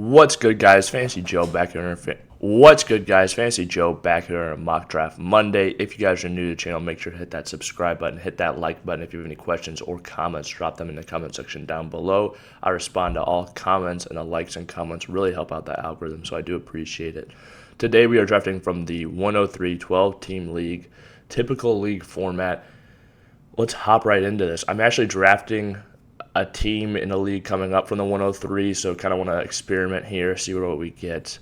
What's good, guys? Fantasy Joe back here. What's good, guys? Fantasy Joe back here on Mock Draft Monday. If you guys are new to the channel, make sure to hit that subscribe button, hit that like button. If you have any questions or comments, drop them in the comment section down below. I respond to all comments, and the likes and comments really help out the algorithm, so I do appreciate it. Today, we are drafting from the 103 12-team league, typical league format. Let's hop right into this. I'm actually drafting a team in a league coming up from the 103, so kind of want to experiment here, see what we get.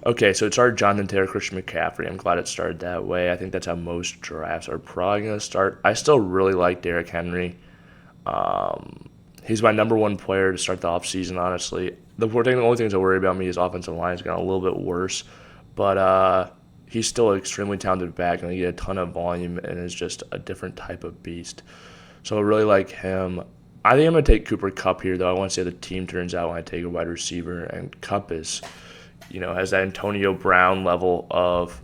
Okay, so it started Jonathan Taylor, Christian McCaffrey. I'm glad it started that way. I think that's how most drafts are probably going to start. I still really like Derrick Henry. He's my number one player to start the offseason, honestly. The only thing to worry about me is offensive line has gotten a little bit worse, but he's still an extremely talented back, and he get a ton of volume and is just a different type of beast. So I really like him. I think I'm going to take Kupp here, though. I want to see how the team turns out when I take a wide receiver. And Kupp is, has that Antonio Brown level of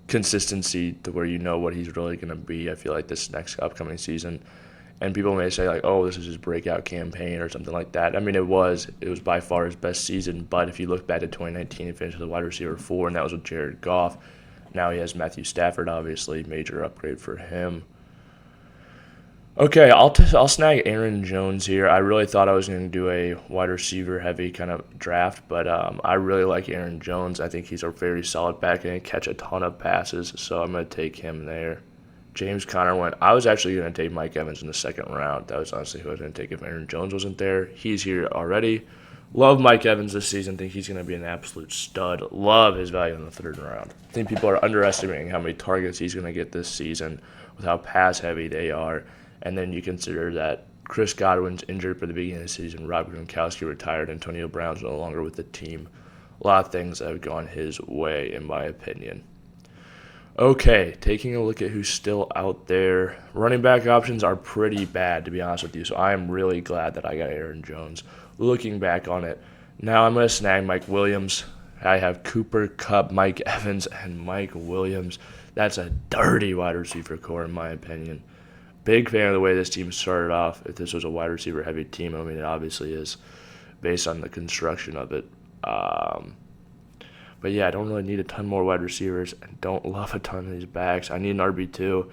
consistency to where you know what he's really going to be, I feel like, this next upcoming season. And people may say, like, oh, this is his breakout campaign or something like that. I mean, it was by far his best season. But if you look back at 2019, he finished as a wide receiver 4, and that was with Jared Goff. Now he has Matthew Stafford, obviously, major upgrade for him. Okay, I'll snag Aaron Jones here. I really thought I was going to do a wide receiver heavy kind of draft, but I really like Aaron Jones. I think he's a very solid back and catch a ton of passes, so I'm going to take him there. James Conner went. I was actually going to take Mike Evans in the second round. That was honestly who I was going to take if Aaron Jones wasn't there. He's here already. Love Mike Evans this season. Think he's going to be an absolute stud. Love his value in the third round. I think people are underestimating how many targets he's going to get this season with how pass heavy they are. And then you consider that Chris Godwin's injured for the beginning of the season, Rob Gronkowski retired, Antonio Brown's no longer with the team. A lot of things that have gone his way, in my opinion. Okay, taking a look at who's still out there. Running back options are pretty bad, to be honest with you, so I am really glad that I got Aaron Jones. Looking back on it, now I'm going to snag Mike Williams. I have Cooper, Kupp, Mike Evans, and Mike Williams. That's a dirty wide receiver core, in my opinion. Big fan of the way this team started off. If this was a wide receiver heavy team, I mean, it obviously is based on the construction of it. But yeah, I don't really need a ton more wide receivers and don't love a ton of these backs. I need an RB2.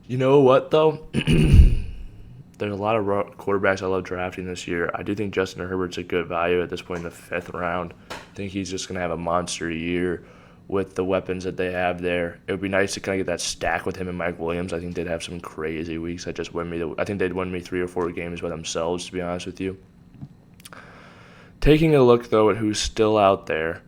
You know what, though? There's a lot of quarterbacks I love drafting this year. I do think Justin Herbert's a good value at this point in the fifth round. I think he's just going to have a monster year with the weapons that they have there. It would be nice to kind of get that stack with him and Mike Williams. I think they'd have some crazy weeks that just win me. I think they'd win me 3 or 4 games by themselves, to be honest with you. Taking a look, though, at who's still out there.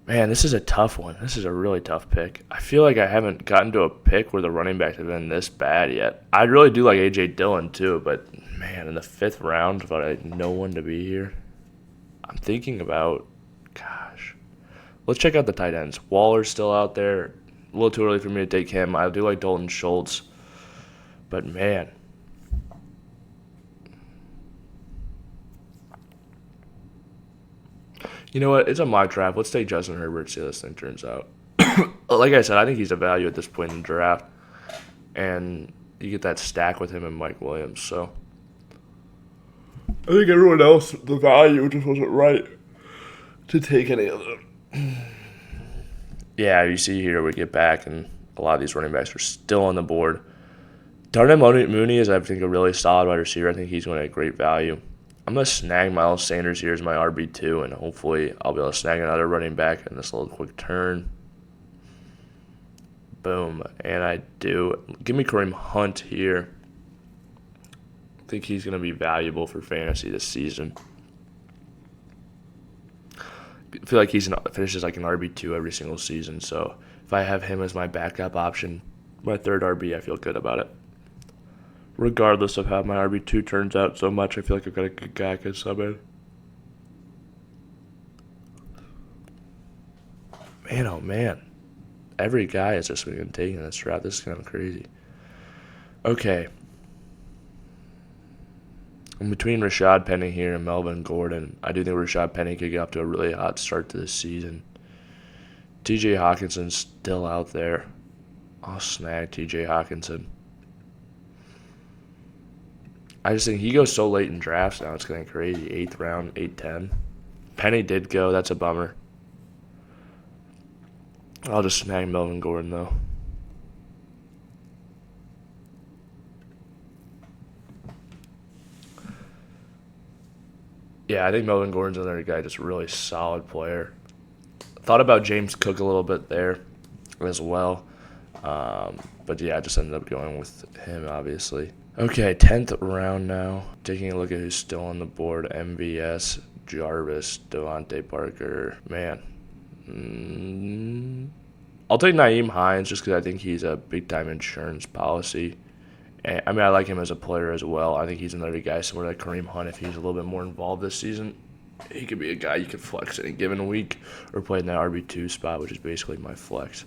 Man, this is a tough one. This is a really tough pick. I feel like I haven't gotten to a pick where the running backs have been this bad yet. I really do like A.J. Dillon, too, but, man, in the fifth round, but I had no one to be here. I'm thinking about, let's check out the tight ends. Waller's still out there. A little too early for me to take him. I do like Dalton Schultz. But, man. You know what? It's a mock draft. Let's take Justin Herbert, see how this thing turns out. Like I said, I think he's a value at this point in the draft. And you get that stack with him and Mike Williams. So, I think everyone else, the value just wasn't right to take any of them. Yeah, you see here we get back, and a lot of these running backs are still on the board. Darnell Mooney is, I think, a really solid wide receiver. I think he's going to have great value. I'm going to snag Miles Sanders here as my RB2, and hopefully I'll be able to snag another running back in this little quick turn. Boom, and I do. Give me Kareem Hunt here. I think he's going to be valuable for fantasy this season. I feel like he finishes like an RB2 every single season, so if I have him as my backup option, my third RB, I feel good about it. Regardless of how my RB2 turns out so much, I feel like I've got a good guy I can sub in. Man, oh man. Every guy has just been taking this draft. This is kind of crazy. Okay. I'm between Rashad Penny here and Melvin Gordon. I do think Rashad Penny could get off to a really hot start to this season. TJ Hawkinson's still out there. I'll snag TJ Hawkinson. I just think he goes so late in drafts now. It's getting crazy. 8th round, 8-10. Penny did go. That's a bummer. I'll just snag Melvin Gordon, though. Yeah, I think Melvin Gordon's another guy, just a really solid player. Thought about James Cook a little bit there as well. But yeah, I just ended up going with him, obviously. Okay, 10th round now. Taking a look at who's still on the board. MVS, Jarvis, Devontae Parker. Man. I'll take Nyheim Hines just because I think he's a big-time insurance policy. And, I mean, I like him as a player as well. I think he's another guy similar to Kareem Hunt. If he's a little bit more involved this season, he could be a guy you could flex in a given week or play in that RB2 spot, which is basically my flex.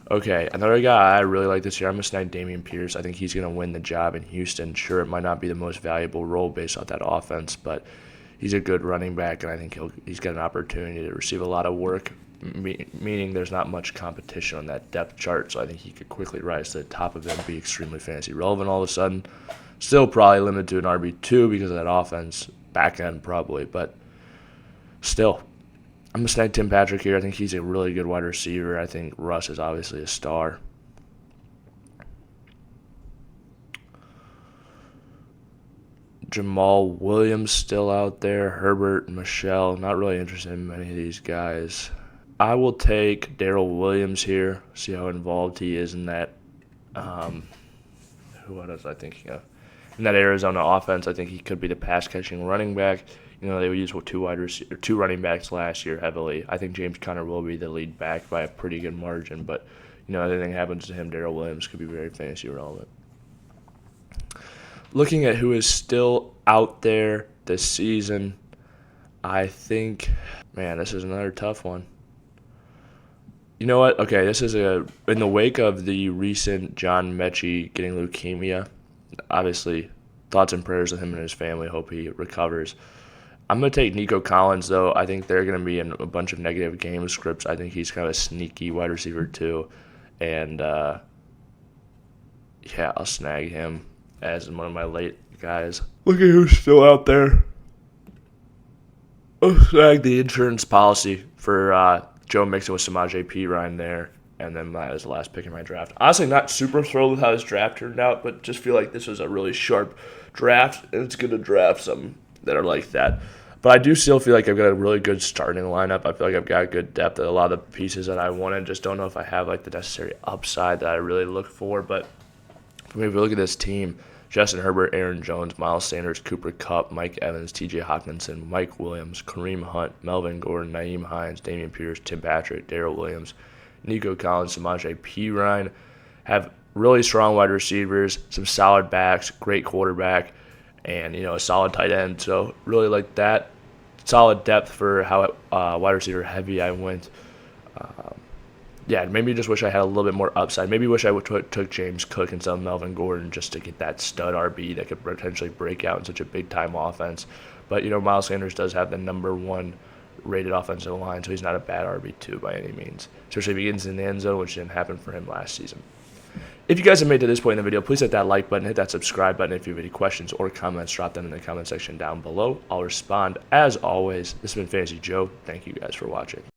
Okay, another guy I really like this year, I'm going to snag Dameon Pierce. I think he's going to win the job in Houston. Sure, it might not be the most valuable role based off that offense, but he's a good running back, and I think he's got an opportunity to receive a lot of work, meaning there's not much competition on that depth chart, so I think he could quickly rise to the top of it and be extremely fantasy relevant all of a sudden. Still probably limited to an RB2 because of that offense, back end probably, but still. I'm going to snag Tim Patrick here. I think he's a really good wide receiver. I think Russ is obviously a star. Jamal Williams still out there. Herbert, Michelle. Not really interested in many of these guys. I will take Darrell Williams here. See how involved he is in that. Who was I thinking of? In that Arizona offense, I think he could be the pass-catching running back. You know, they would use two running backs last year heavily. I think James Conner will be the lead back by a pretty good margin, but, you know, anything happens to him, Darrell Williams could be very fantasy relevant. Looking at who is still out there this season, I think, man, this is another tough one. You know what? Okay, this is in the wake of the recent John Mechie getting leukemia, obviously, thoughts and prayers with him and his family. Hope he recovers. I'm going to take Nico Collins, though. I think they're going to be in a bunch of negative game scripts. I think he's kind of a sneaky wide receiver, too. And, yeah, I'll snag him as one of my late guys. Look at who's still out there. I'll snag the insurance policy for Joe Mixon with Samaje Perine there. And then that was the last pick in my draft. Honestly, not super thrilled with how this draft turned out, but just feel like this was a really sharp draft, and it's good to draft some that are like that. But I do still feel like I've got a really good starting lineup. I feel like I've got good depth at a lot of the pieces that I wanted. Just don't know if I have like the necessary upside that I really look for. But for me, if you look at this team, Justin Herbert, Aaron Jones, Miles Sanders, Cooper Kupp, Mike Evans, T.J. Hockenson, Mike Williams, Kareem Hunt, Melvin Gordon, Nyheim Hines, Dameon Pierce, Tim Patrick, Darrell Williams, Nico Collins, Samaje Perine, have really strong wide receivers, some solid backs, great quarterback, and, you know, a solid tight end. So really like that. Solid depth for how wide receiver heavy I went. Yeah, maybe just wish I had a little bit more upside. Maybe wish I took James Cook instead of Melvin Gordon just to get that stud RB that could potentially break out in such a big-time offense. But, you know, Miles Sanders does have the number one rated offensive line, so he's not a bad RB2 by any means, especially if he gets in the end zone, which didn't happen for him last season. If you guys have made it to this point in the video, please hit that like button, hit that subscribe button. If you have any questions or comments, drop them in the comment section down below. I'll respond as always. This has been Fantasy Joe. Thank you guys for watching.